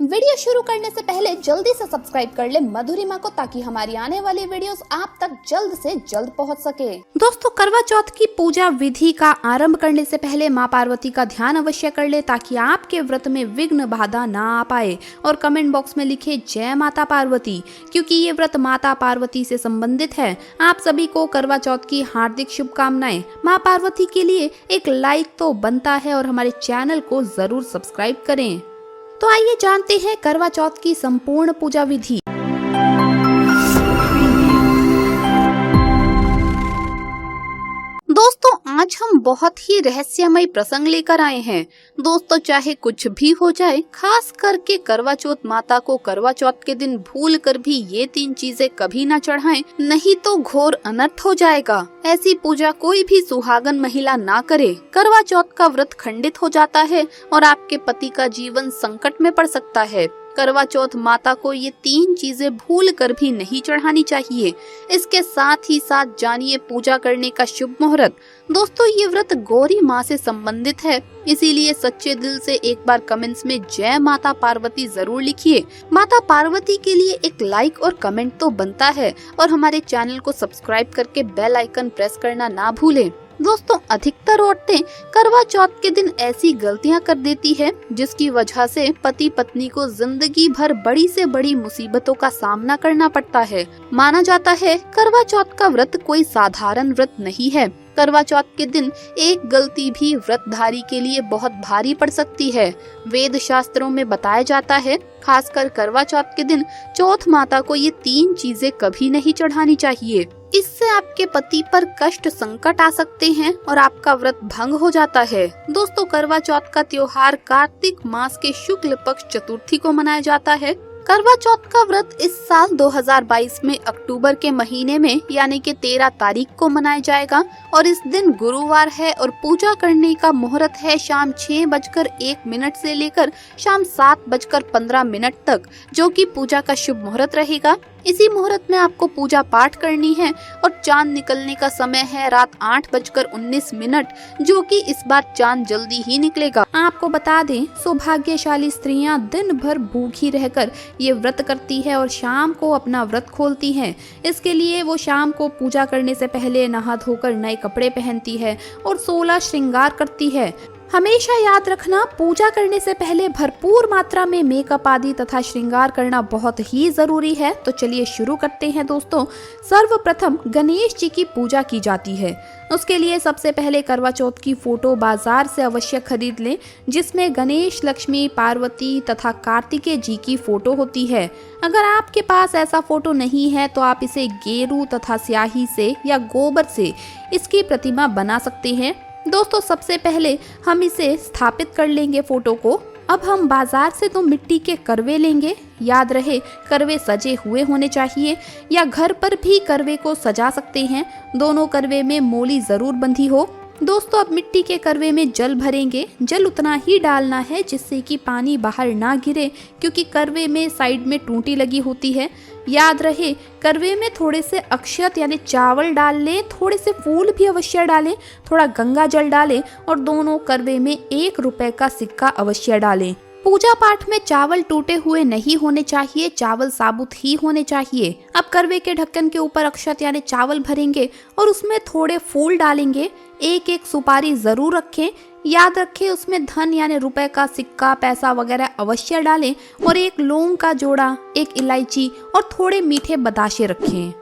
Video शुरू करने से पहले जल्दी से सब्सक्राइब कर ले मधुरिमा को, ताकि हमारी आने वाली वीडियोस आप तक जल्द से जल्द पहुंच सके। दोस्तों, करवा चौथ की पूजा विधि का आरंभ करने से पहले माँ पार्वती का ध्यान अवश्य कर ले, ताकि आपके व्रत में विघ्न बाधा ना आ पाए। और कमेंट बॉक्स में लिखे जय माता पार्वती, क्योंकि ये व्रत माता पार्वती से संबंधित है। आप सभी को करवा चौथ की हार्दिक शुभकामनाएं। माँ पार्वती के लिए एक लाइक तो बनता है और हमारे चैनल को जरूर सब्सक्राइब करें। तो आइए जानते हैं करवा चौथ की संपूर्ण पूजा विधि। दोस्तों, आज हम बहुत ही रहस्यमय प्रसंग लेकर आए हैं। दोस्तों, चाहे कुछ भी हो जाए, खास करके करवा चौथ माता को करवा चौथ के दिन भूल कर भी ये 3 चीजें कभी ना चढ़ाएं, नहीं तो घोर अनर्थ हो जाएगा। ऐसी पूजा कोई भी सुहागन महिला ना करे। करवा चौथ का व्रत खंडित हो जाता है और आपके पति का जीवन संकट में पड़ सकता है। करवा चौथ माता को ये 3 चीजें भूल कर भी नहीं चढ़ानी चाहिए। इसके साथ ही साथ जानिए पूजा करने का शुभ मुहूर्त। दोस्तों, ये व्रत गौरी माँ से संबंधित है, इसीलिए सच्चे दिल से एक बार कमेंट्स में जय माता पार्वती जरूर लिखिए। माता पार्वती के लिए एक लाइक और कमेंट तो बनता है, और हमारे चैनल को सब्सक्राइब करके बेल आइकन प्रेस करना ना भूलें। दोस्तों, अधिकतर औरतें करवा चौथ के दिन ऐसी गलतियां कर देती है, जिसकी वजह से पति पत्नी को जिंदगी भर बड़ी से बड़ी मुसीबतों का सामना करना पड़ता है। माना जाता है करवा चौथ का व्रत कोई साधारण व्रत नहीं है। करवा चौथ के दिन एक गलती भी व्रतधारी के लिए बहुत भारी पड़ सकती है। वेद शास्त्रों में बताया जाता है, खासकर करवा चौथ के दिन चौथ माता को ये 3 चीजें कभी नहीं चढ़ानी चाहिए। इससे आपके पति पर कष्ट संकट आ सकते हैं और आपका व्रत भंग हो जाता है। दोस्तों, करवा चौथ का त्योहार कार्तिक मास के शुक्ल पक्ष चतुर्थी को मनाया जाता है। करवा चौथ का व्रत इस साल 2022 में अक्टूबर के महीने में यानी कि 13 तारीख को मनाया जाएगा, और इस दिन गुरुवार है और पूजा करने का मुहूर्त है शाम 6:01 से लेकर शाम 7:15 तक, जो कि पूजा का शुभ मुहूर्त रहेगा। इसी मुहूर्त में आपको पूजा पाठ करनी है और चांद निकलने का समय है रात 8:19, जो कि इस बार चांद जल्दी ही निकलेगा। आपको बता दें, सौभाग्यशाली स्त्रियां दिन भर भूखी रहकर ये व्रत करती है और शाम को अपना व्रत खोलती हैं। इसके लिए वो शाम को पूजा करने से पहले नहा धोकर नए कपड़े पहनती है और 16 श्रृंगार करती है। हमेशा याद रखना, पूजा करने से पहले भरपूर मात्रा में मेकअप आदि तथा श्रृंगार करना बहुत ही जरूरी है। तो चलिए शुरू करते हैं। दोस्तों, सर्वप्रथम गणेश जी की पूजा की जाती है। उसके लिए सबसे पहले करवा चौथ की फोटो बाजार से अवश्य खरीद लें, जिसमें गणेश, लक्ष्मी, पार्वती तथा कार्तिकेय जी की फोटो होती है। अगर आपके पास ऐसा फोटो नहीं है तो आप इसे गेरू तथा स्याही से या गोबर से इसकी प्रतिमा बना सकते हैं। दोस्तों, सबसे पहले हम इसे स्थापित कर लेंगे फोटो को। अब हम बाजार से 2 मिट्टी के करवे लेंगे। याद रहे, करवे सजे हुए होने चाहिए, या घर पर भी करवे को सजा सकते हैं। दोनों करवे में मोली जरूर बंधी हो। दोस्तों, अब मिट्टी के करवे में जल भरेंगे। जल उतना ही डालना है जिससे कि पानी बाहर ना गिरे, क्योंकि करवे में साइड में टूटी लगी होती है। याद रहे, करवे में थोड़े से अक्षत यानी चावल डाल लें, थोड़े से फूल भी अवश्य डालें, थोड़ा गंगा जल डालें और दोनों करवे में 1 रुपए का सिक्का अवश्य डालें। पूजा पाठ में चावल टूटे हुए नहीं होने चाहिए, चावल साबुत ही होने चाहिए। अब करवे के ढक्कन के ऊपर अक्षत यानी चावल भरेंगे और उसमें थोड़े फूल डालेंगे। 1-1 सुपारी जरूर रखें। याद रखें, उसमें धन यानी रुपए का सिक्का, पैसा वगैरह अवश्य डालें, और 1 लौंग का जोड़ा, 1 इलायची और थोड़े मीठे बताशे रखें।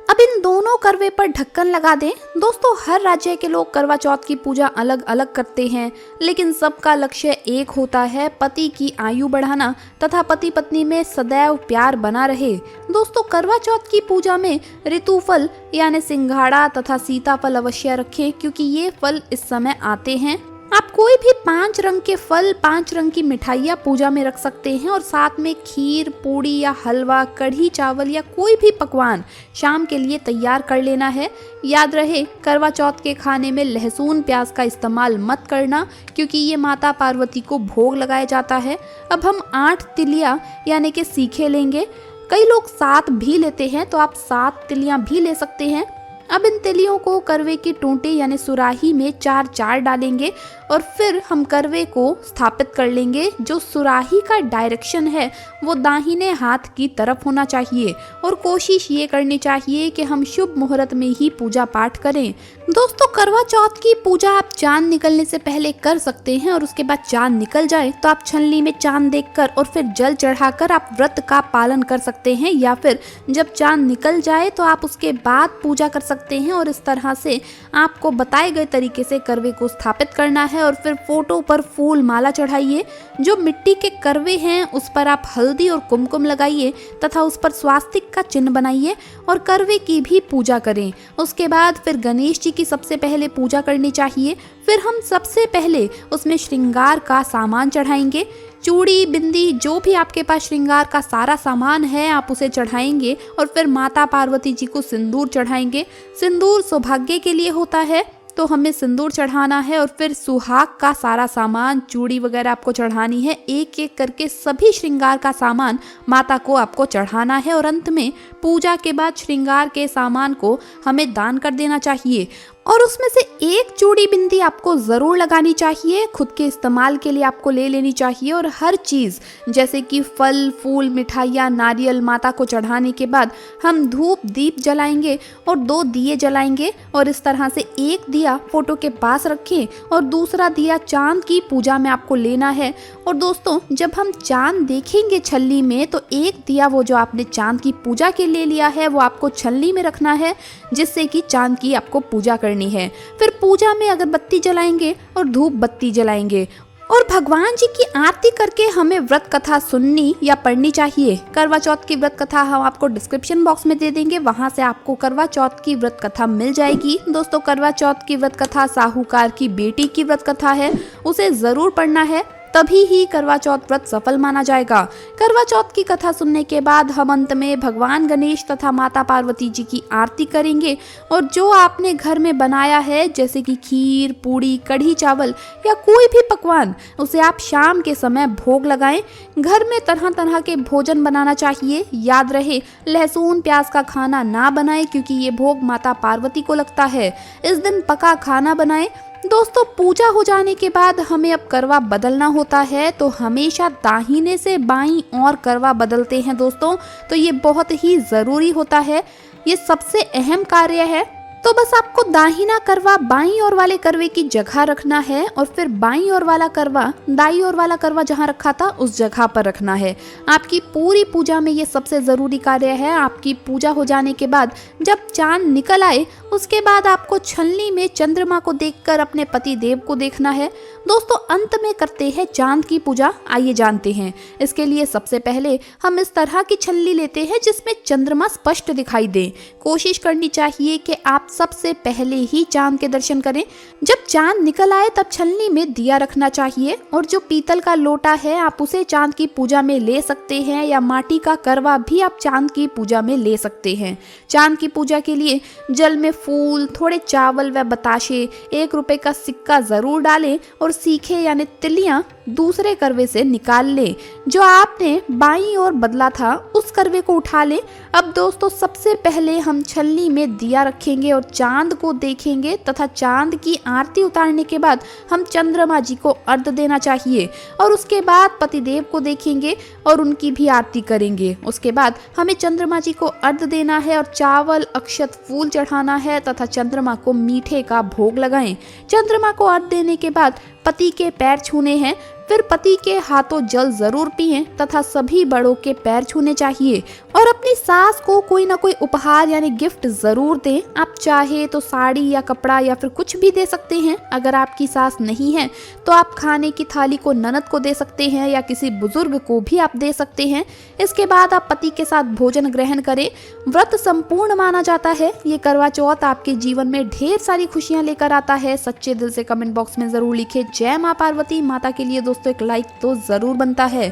अब इन दोनों करवे पर ढक्कन लगा दें। दोस्तों, हर राज्य के लोग करवा चौथ की पूजा अलग अलग करते हैं, लेकिन सबका लक्ष्य एक होता है, पति की आयु बढ़ाना तथा पति पत्नी में सदैव प्यार बना रहे। दोस्तों, करवा चौथ की पूजा में ऋतु फल यानी सिंघाड़ा तथा सीताफल अवश्य रखें, क्योंकि ये फल इस समय आते हैं। आप कोई भी 5 रंग के फल, 5 रंग की मिठाइयाँ पूजा में रख सकते हैं, और साथ में खीर, पूड़ी या हलवा, कढ़ी चावल या कोई भी पकवान शाम के लिए तैयार कर लेना है। याद रहे, करवा चौथ के खाने में लहसुन प्याज का इस्तेमाल मत करना, क्योंकि ये माता पार्वती को भोग लगाया जाता है। अब हम 8 तिलियाँ यानी कि सीखे लेंगे। कई लोग 7 भी लेते हैं, तो आप 7 तिलियाँ भी ले सकते हैं। अब इन तिलियों को करवे की टूंटे यानी सुराही में चार चार डालेंगे और फिर हम करवे को स्थापित कर लेंगे। जो सुराही का डायरेक्शन है वो दाहिने हाथ की तरफ होना चाहिए और कोशिश ये करनी चाहिए कि हम शुभ मुहूर्त में ही पूजा पाठ करें। दोस्तों, करवा चौथ की पूजा आप चांद निकलने से पहले कर सकते हैं और उसके बाद चांद निकल जाए तो आप छलनी में चांद देखकर और फिर जल चढ़ाकर आप व्रत का पालन कर सकते हैं, या फिर जब चांद निकल जाए तो आप उसके बाद पूजा कर सकते हैं। और इस तरह से आपको बताए गए तरीके से करवे को स्थापित करना है और फिर फोटो पर फूल माला चढ़ाइए। जो मिट्टी के करवे हैं उस पर आप हल्दी और कुमकुम लगाइए तथा उस पर स्वास्तिक का चिन्ह बनाइए और करवे की भी पूजा करें। उसके बाद फिर गणेश जी की सबसे पहले पूजा करनी चाहिए। फिर हम सबसे पहले उसमें श्रृंगार का सामान चढ़ाएंगे। चूड़ी, बिंदी, जो भी आपके पास श्रृंगार का सारा सामान है आप उसे चढ़ाएंगे और फिर माता पार्वती जी को सिंदूर चढ़ाएंगे। सिंदूर सौभाग्य के लिए होता है तो हमें सिंदूर चढ़ाना है और फिर सुहाग का सारा सामान, चूड़ी वगैरह आपको चढ़ानी है। एक एक करके सभी श्रृंगार का सामान माता को आपको चढ़ाना है और अंत में पूजा के बाद श्रृंगार के सामान को हमें दान कर देना चाहिए। और उसमें से एक चूड़ी बिंदी आपको ज़रूर लगानी चाहिए, खुद के इस्तेमाल के लिए आपको ले लेनी चाहिए। और हर चीज़ जैसे कि फल, फूल, मिठाइयाँ, नारियल माता को चढ़ाने के बाद हम धूप दीप जलाएंगे और 2 दिए जलाएंगे और इस तरह से एक दिया फोटो के पास रखें और दूसरा दिया चांद की पूजा में आपको लेना है। और दोस्तों, जब हम चांद देखेंगे छलनी में तो एक दिया वो जो आपने चांद की पूजा के लिए लिया है वो आपको छलनी में रखना है, जिससे कि चांद की आपको पूजा करनी है। फिर पूजा में अगरबत्ती जलाएंगे और धूप बत्ती जलाएंगे और भगवान जी की आरती करके हमें व्रत कथा सुननी या पढ़नी चाहिए। करवा चौथ की व्रत कथा हम आपको डिस्क्रिप्शन बॉक्स में दे देंगे, वहां से आपको करवा चौथ की व्रत कथा मिल जाएगी। दोस्तों, करवा चौथ की व्रत कथा साहूकार की बेटी की व्रत कथा है, उसे जरूर पढ़ना है, तभी ही करवा चौथ व्रत सफल माना जाएगा। करवा चौथ की कथा सुनने के बाद हम अंत में भगवान गणेश तथा माता पार्वती जी की आरती करेंगे और जो आपने घर में बनाया है जैसे कि खीर, पूड़ी, कढ़ी चावल या कोई भी पकवान, उसे आप शाम के समय भोग लगाएं। घर में तरह तरह के भोजन बनाना चाहिए। याद रहे, लहसुन प्याज का खाना ना बनाएं क्योंकि ये भोग माता पार्वती को लगता है। इस दिन पका खाना बनाएं। दोस्तों, पूजा हो जाने के बाद हमें अब करवा बदलना होता है तो हमेशा दाहिने से बाईं ओर करवा बदलते हैं दोस्तों, तो ये बहुत ही ज़रूरी होता है, ये सबसे अहम कार्य है। तो बस आपको दाहिना करवा बाईं ओर वाले करवे की जगह रखना है और फिर बाईं ओर वाला करवा दाईं ओर वाला करवा जहां रखा था उस जगह पर रखना है। आपकी पूरी पूजा में ये सबसे ज़रूरी कार्य है। आपकी पूजा हो जाने के बाद जब चांद निकल आए उसके बाद आपको छलनी में चंद्रमा को देखकर अपने पति देव को देखना है। दोस्तों, अंत में करते हैं चांद की पूजा, आइए जानते हैं। इसके लिए सबसे पहले हम इस तरह की छलनी लेते हैं जिसमें चंद्रमा स्पष्ट दिखाई दे। कोशिश करनी चाहिए कि आप सबसे पहले ही चांद के दर्शन करें। जब चांद निकल आए तब छलनी में दिया रखना चाहिए और जो पीतल का लोटा है आप उसे चांद की पूजा में ले सकते हैं या माटी का करवा भी आप चांद की पूजा में ले सकते हैं। चांद की पूजा के लिए जल में फूल, थोड़े चावल व बताशे, 1 रुपए का सिक्का जरूर डालें और सीखे यानी तिलियां दूसरे करवे से निकाल लें। जो आपने बाईं ओर बदला था उस करवे को उठा लें। अब दोस्तों, सबसे पहले हम छलनी में दिया रखेंगे और चांद को देखेंगे तथा चांद की आरती उतारने के बाद हम चंद्रमा जी को अर्घ्य देना चाहिए और उसके बाद पतिदेव को देखेंगे और उनकी भी आरती करेंगे। उसके बाद हमें चंद्रमा जी को अर्घ्य देना है और चावल, अक्षत, फूल चढ़ाना है तथा चंद्रमा को मीठे का भोग लगाएं। चंद्रमा को अर्घ्य देने के बाद पति के पैर छूने हैं, फिर पति के हाथों जल जरूर पिएं तथा सभी बड़ों के पैर छूने चाहिए और अपनी सास को कोई ना कोई उपहार यानी गिफ्ट जरूर दें। आप चाहे तो साड़ी या कपड़ा या फिर कुछ भी दे सकते हैं। अगर आपकी सास नहीं है तो आप खाने की थाली को ननद को दे सकते हैं या किसी बुजुर्ग को भी आप दे सकते हैं। इसके बाद आप पति के साथ भोजन ग्रहण करें। व्रत संपूर्ण माना जाता है। ये करवा चौथ आपके जीवन में ढेर सारी खुशियां लेकर आता है। सच्चे दिल से कमेंट बॉक्स में जरूर लिखें जय मां पार्वती। माता के लिए दोस्तों एक लाइक तो जरूर बनता है।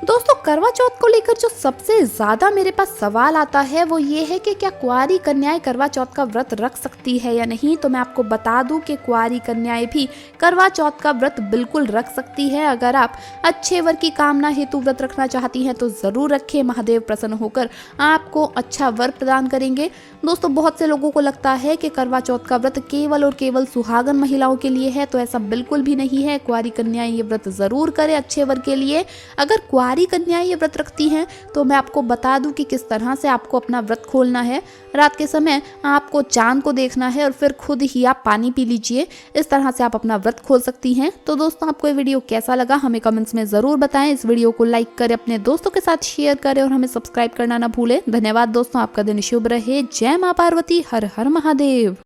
दोस्तों करवा चौथ को लेकर जो सबसे ज्यादा मेरे पास सवाल आता है वो ये है कि क्या कुंवारी कन्याएं करवा चौथ का व्रत रख सकती है या नहीं। तो मैं आपको बता दूं कि कुंवारी कन्याएं भी करवा चौथ का व्रत बिल्कुल रख सकती है। अगर आप अच्छे वर की कामना हेतु व्रत रखना चाहती हैं तो जरूर रखें, महादेव प्रसन्न होकर आपको अच्छा वर प्रदान करेंगे। दोस्तों बहुत से लोगों को लगता है कि करवा चौथ का व्रत केवल और केवल सुहागन महिलाओं के लिए है, तो ऐसा बिल्कुल भी नहीं है। कुंवारी कन्याएं ये व्रत जरूर करें अच्छे वर के लिए। अगर कुंवारी कन्याएं ये व्रत रखती हैं तो मैं आपको बता दूं कि किस तरह से आपको अपना व्रत खोलना है। रात के समय आपको चांद को देखना है और फिर खुद ही आप पानी पी लीजिए। इस तरह से आप अपना व्रत खोल सकती हैं। तो दोस्तों आपको ये वीडियो कैसा लगा हमें कमेंट्स में जरूर बताएं। इस वीडियो को लाइक करें, अपने दोस्तों के साथ शेयर करें और हमें सब्सक्राइब करना ना भूलें। धन्यवाद दोस्तों, आपका दिन शुभ रहे। जय मां पार्वती, हर हर महादेव।